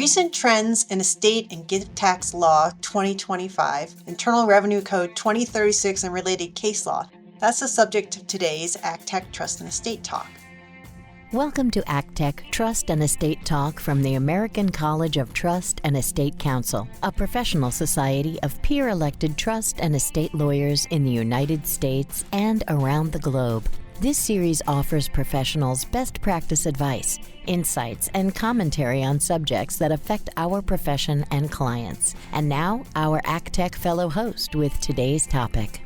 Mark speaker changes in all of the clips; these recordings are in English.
Speaker 1: Recent trends in estate and gift tax law 2025, Internal Revenue Code 2036, and related case law. That's the subject of today's ACTEC Trust and Estate Talk.
Speaker 2: Welcome to ACTEC Trust and Estate Talk from the American College of Trust and Estate Counsel, a professional society of peer-elected trust and estate lawyers in the United States and around the globe. This series offers professionals best practice advice, insights, and commentary on subjects that affect our profession and clients. And now, our ACTEC Fellow host with today's topic.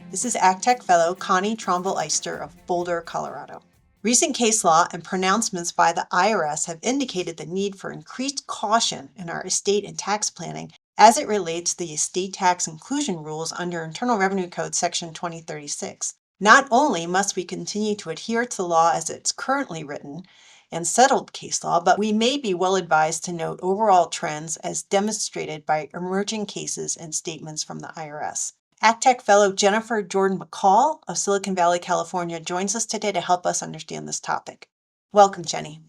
Speaker 1: This is ACTEC Fellow Connie Tromble-Eister of Boulder, Colorado. Recent case law and pronouncements by the IRS have indicated the need for increased caution in our estate and tax planning as it relates to the estate tax inclusion rules under Internal Revenue Code Section 2036. Not only must we continue to adhere to the law as it's currently written and settled case law, but we may be well advised to note overall trends as demonstrated by emerging cases and statements from the IRS. ACTEC Fellow Jennifer Jordan McCall of Silicon Valley, California, joins us today to help us understand this topic. Welcome, Jenny.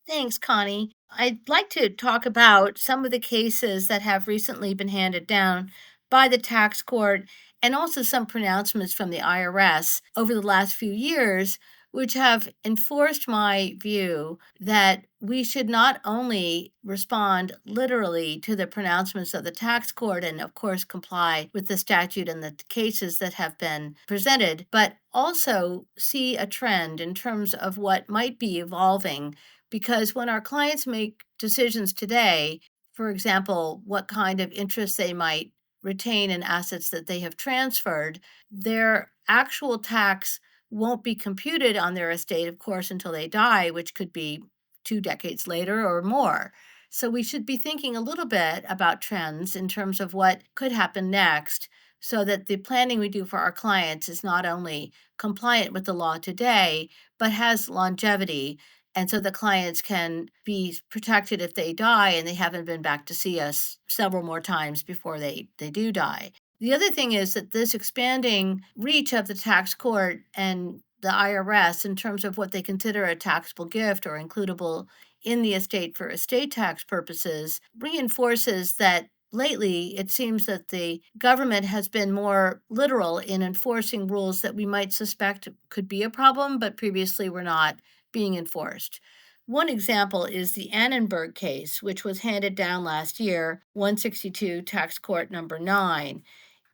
Speaker 3: Thanks, Connie. I'd like to talk about some of the cases that have recently been handed down by the tax court and also some pronouncements from the IRS over the last few years, which have enforced my view that we should not only respond literally to the pronouncements of the tax court and, of course, comply with the statute and the cases that have been presented, but also see a trend in terms of what might be evolving. Because when our clients make decisions today, for example, what kind of interest they might retain in assets that they have transferred, their actual tax won't be computed on their estate, of course, until they die, which could be 2 decades later or more. So we should be thinking a little bit about trends in terms of what could happen next so that the planning we do for our clients is not only compliant with the law today, but has longevity. And so the clients can be protected if they die and they haven't been back to see us several more times before they do die. The other thing is that this expanding reach of the tax court and the IRS in terms of what they consider a taxable gift or includable in the estate for estate tax purposes reinforces that lately it seems that the government has been more literal in enforcing rules that we might suspect could be a problem, but previously were not being enforced. One example is the Annenberg case, which was handed down last year, 162 Tax Court number 9.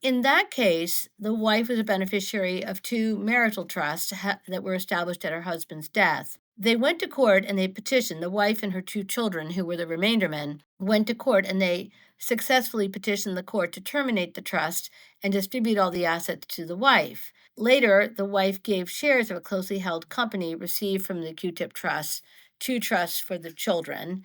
Speaker 3: In that case, the wife was a beneficiary of 2 marital trusts that were established at her husband's death. They went to court and they petitioned, the wife and her 2 children, who were the remaindermen, went to court and they successfully petitioned the court to terminate the trust and distribute all the assets to the wife. Later, the wife gave shares of a closely held company received from the Q-tip trust, 2 trusts for the children,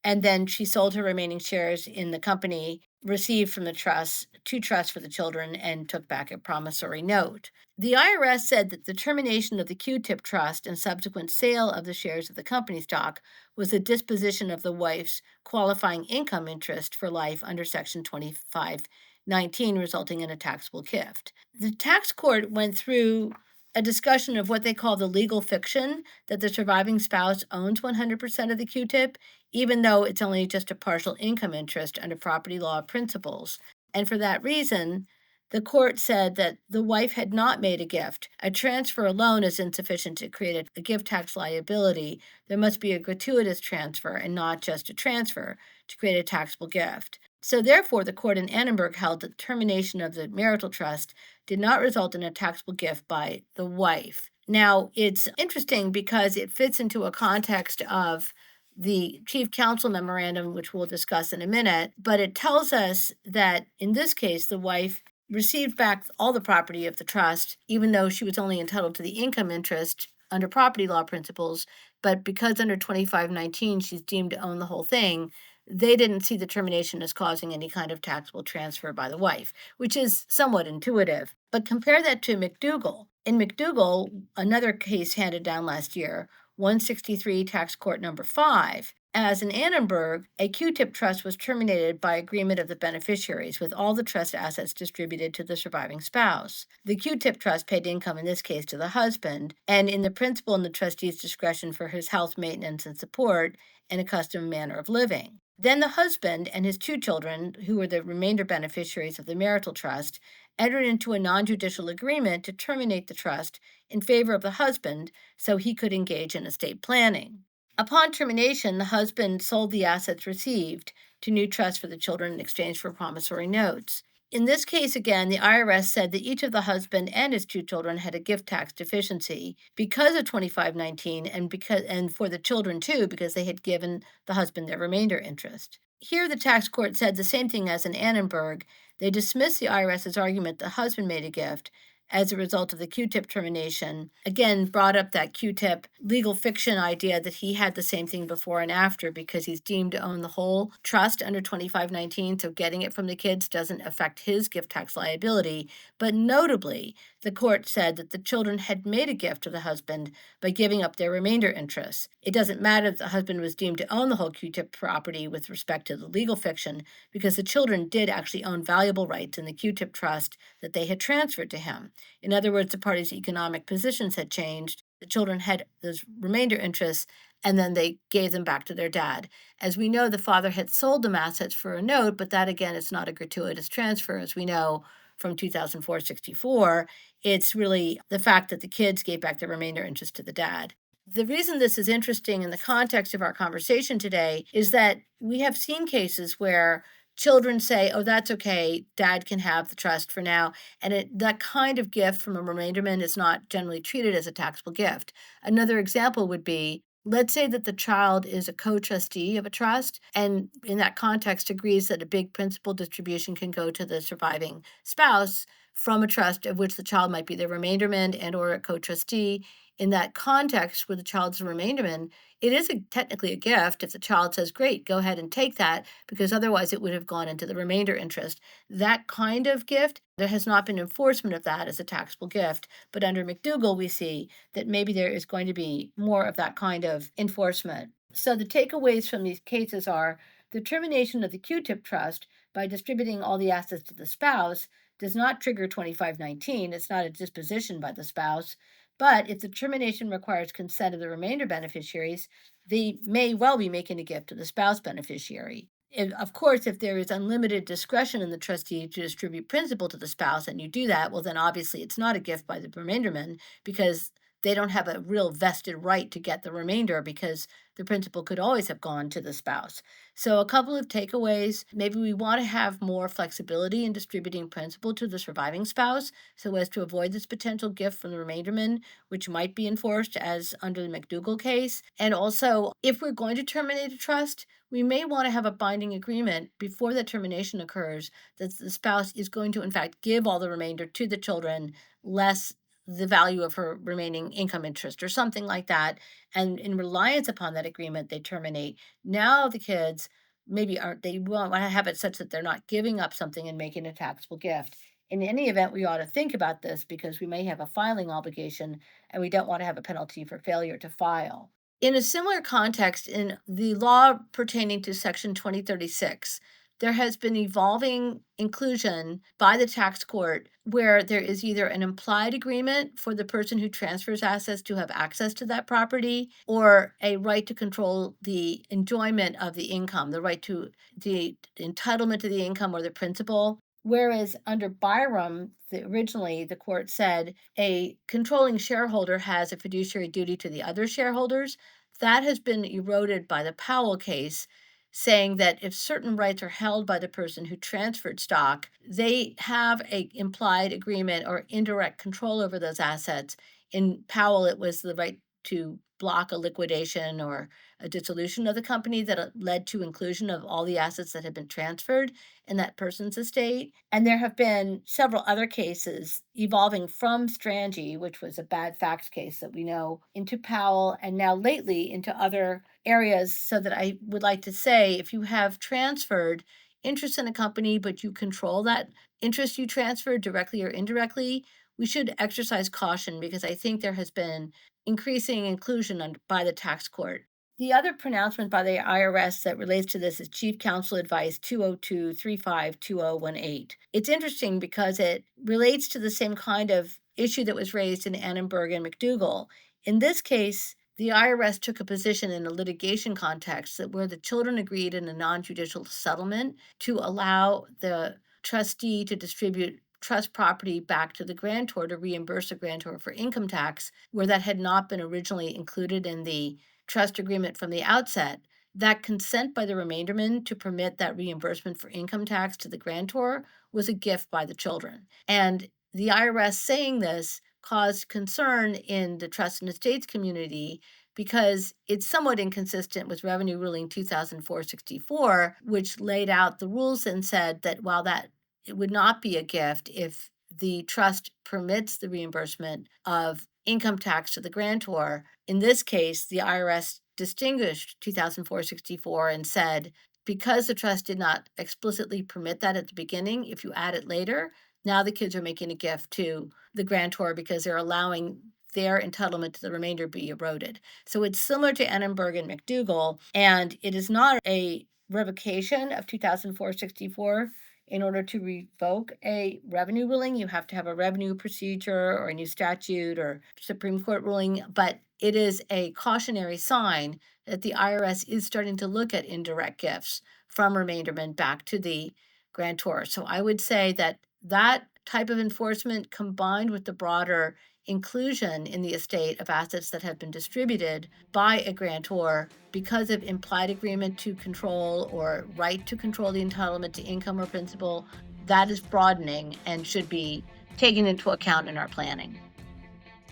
Speaker 3: and then she sold her remaining shares in the company received from the trust, 2 trusts for the children, and took back a promissory note. The IRS said that the termination of the Q-tip trust and subsequent sale of the shares of the company stock was a disposition of the wife's qualifying income interest for life under Section 2519, resulting in a taxable gift. The tax court went through a discussion of what they call the legal fiction that the surviving spouse owns 100% of the Q-tip, even though it's only just a partial income interest under property law principles. And for that reason, the court said that the wife had not made a gift. A transfer alone is insufficient to create a gift tax liability. There must be a gratuitous transfer and not just a transfer to create a taxable gift. So therefore, the court in Annenberg held that the termination of the marital trust did not result in a taxable gift by the wife. Now, it's interesting because it fits into a context of the Chief Counsel Memorandum, which we'll discuss in a minute, but it tells us that in this case, the wife received back all the property of the trust, even though she was only entitled to the income interest under property law principles, but because under 2519 she's deemed to own the whole thing, they didn't see the termination as causing any kind of taxable transfer by the wife, which is somewhat intuitive. But compare that to McDougall. In McDougall, another case handed down last year, 163 Tax Court number 5, as in Annenberg, a Q-tip trust was terminated by agreement of the beneficiaries, with all the trust assets distributed to the surviving spouse. The Q-tip trust paid income, in this case, to the husband, and in the principal and the trustee's discretion for his health maintenance and support, and a custom manner of living. Then the husband and his 2 children, who were the remainder beneficiaries of the marital trust, entered into a non-judicial agreement to terminate the trust in favor of the husband so he could engage in estate planning. Upon termination, the husband sold the assets received to new trusts for the children in exchange for promissory notes. In this case, again, the IRS said that each of the husband and his 2 children had a gift tax deficiency because of 2519 and for the children too, because they had given the husband their remainder interest. Here, the tax court said the same thing as in Annenberg. They dismissed the IRS's argument the husband made a gift as a result of the Q-tip termination, again brought up that Q-tip legal fiction idea that he had the same thing before and after because he's deemed to own the whole trust under 2519, so getting it from the kids doesn't affect his gift tax liability. But notably, the court said that the children had made a gift to the husband by giving up their remainder interests. It doesn't matter that the husband was deemed to own the whole Q-tip property with respect to the legal fiction, because the children did actually own valuable rights in the Q-tip trust that they had transferred to him. In other words, the parties' economic positions had changed. The children had those remainder interests, and then they gave them back to their dad. As we know, the father had sold them assets for a note, but that again is not a gratuitous transfer, as we know from 2004-64. It's really the fact that the kids gave back their remainder interest to the dad. The reason this is interesting in the context of our conversation today is that we have seen cases where children say, oh, that's okay, dad can have the trust for now. And that kind of gift from a remainderment is not generally treated as a taxable gift. Another example would be, let's say that the child is a co-trustee of a trust, and in that context agrees that a big principal distribution can go to the surviving spouse from a trust of which the child might be the remainderment and or a co-trustee. In that context, where the child's a remainderment, it is technically a gift if the child says, great, go ahead and take that, because otherwise it would have gone into the remainder interest. That kind of gift, there has not been enforcement of that as a taxable gift, but under McDougall, we see that maybe there is going to be more of that kind of enforcement. So the takeaways from these cases are the termination of the Q-tip trust by distributing all the assets to the spouse does not trigger 2519. It's not a disposition by the spouse. But if the termination requires consent of the remainder beneficiaries, they may well be making a gift to the spouse beneficiary. And of course, if there is unlimited discretion in the trustee to distribute principal to the spouse and you do that, well, then obviously it's not a gift by the remainderman because they don't have a real vested right to get the remainder because the principal could always have gone to the spouse. So a couple of takeaways. Maybe we want to have more flexibility in distributing principal to the surviving spouse so as to avoid this potential gift from the remainderman, which might be enforced as under the McDougall case. And also, if we're going to terminate a trust, we may want to have a binding agreement before the termination occurs that the spouse is going to, in fact, give all the remainder to the children, less the value of her remaining income interest or something like that. And in reliance upon that agreement, they terminate. Now the kids they want to have it such that they're not giving up something and making a taxable gift. In any event, we ought to think about this because we may have a filing obligation and we don't want to have a penalty for failure to file. In a similar context, in the law pertaining to Section 2036, there has been evolving inclusion by the tax court where there is either an implied agreement for the person who transfers assets to have access to that property or a right to control the enjoyment of the income, the right to the entitlement to the income or the principal. Whereas under Byram, originally the court said a controlling shareholder has a fiduciary duty to the other shareholders. That has been eroded by the Powell case, saying that if certain rights are held by the person who transferred stock, they have an implied agreement or indirect control over those assets. In Powell, it was the right to block a liquidation or a dissolution of the company that led to inclusion of all the assets that had been transferred in that person's estate. And there have been several other cases evolving from Strange, which was a bad facts case that we know, into Powell, and now lately into other areas. So that I would like to say, if you have transferred interest in a company, but you control that interest you transferred directly or indirectly, we should exercise caution because I think there has been increasing inclusion by the tax court. The other pronouncement by the IRS that relates to this is Chief Counsel Advice 202-352018. It's interesting because it relates to the same kind of issue that was raised in Annenberg and McDougall. In this case, the IRS took a position in a litigation context that where the children agreed in a non-judicial settlement to allow the trustee to distribute trust property back to the grantor to reimburse the grantor for income tax, where that had not been originally included in the trust agreement from the outset. That consent by the remainderman to permit that reimbursement for income tax to the grantor was a gift by the children. And the IRS saying this caused concern in the trust and estates community because it's somewhat inconsistent with Revenue Ruling 2004-64, which laid out the rules and said that while that it would not be a gift if the trust permits the reimbursement of income tax to the grantor. In this case, the IRS distinguished 2004-64 and said, because the trust did not explicitly permit that at the beginning, if you add it later, now the kids are making a gift to the grantor because they're allowing their entitlement to the remainder be eroded. So it's similar to Annenberg and McDougall, and it is not a revocation of 2004-64. In order to revoke a revenue ruling, you have to have a revenue procedure or a new statute or Supreme Court ruling, but it is a cautionary sign that the IRS is starting to look at indirect gifts from remaindermen back to the grantor. So I would say that that type of enforcement combined with the broader inclusion in the estate of assets that have been distributed by a grantor because of implied agreement to control or right to control the entitlement to income or principal, that is broadening and should be taken into account in our planning.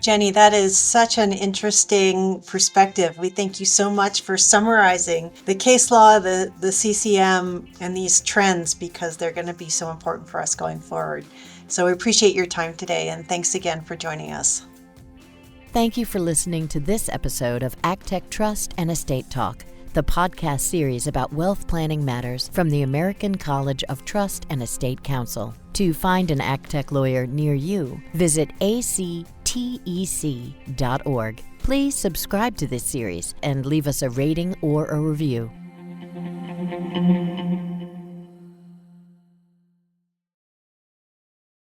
Speaker 1: Jenny, that is such an interesting perspective. We thank you so much for summarizing the case law, the CCM, and these trends because they're going to be so important for us going forward. So we appreciate your time today, and thanks again for joining us.
Speaker 2: Thank you for listening to this episode of AgTech Trust and Estate Talk, the podcast series about wealth planning matters from the American College of Trust and Estate Counsel. To find an AgTech lawyer near you, visit actec.org. Please subscribe to this series and leave us a rating or a review.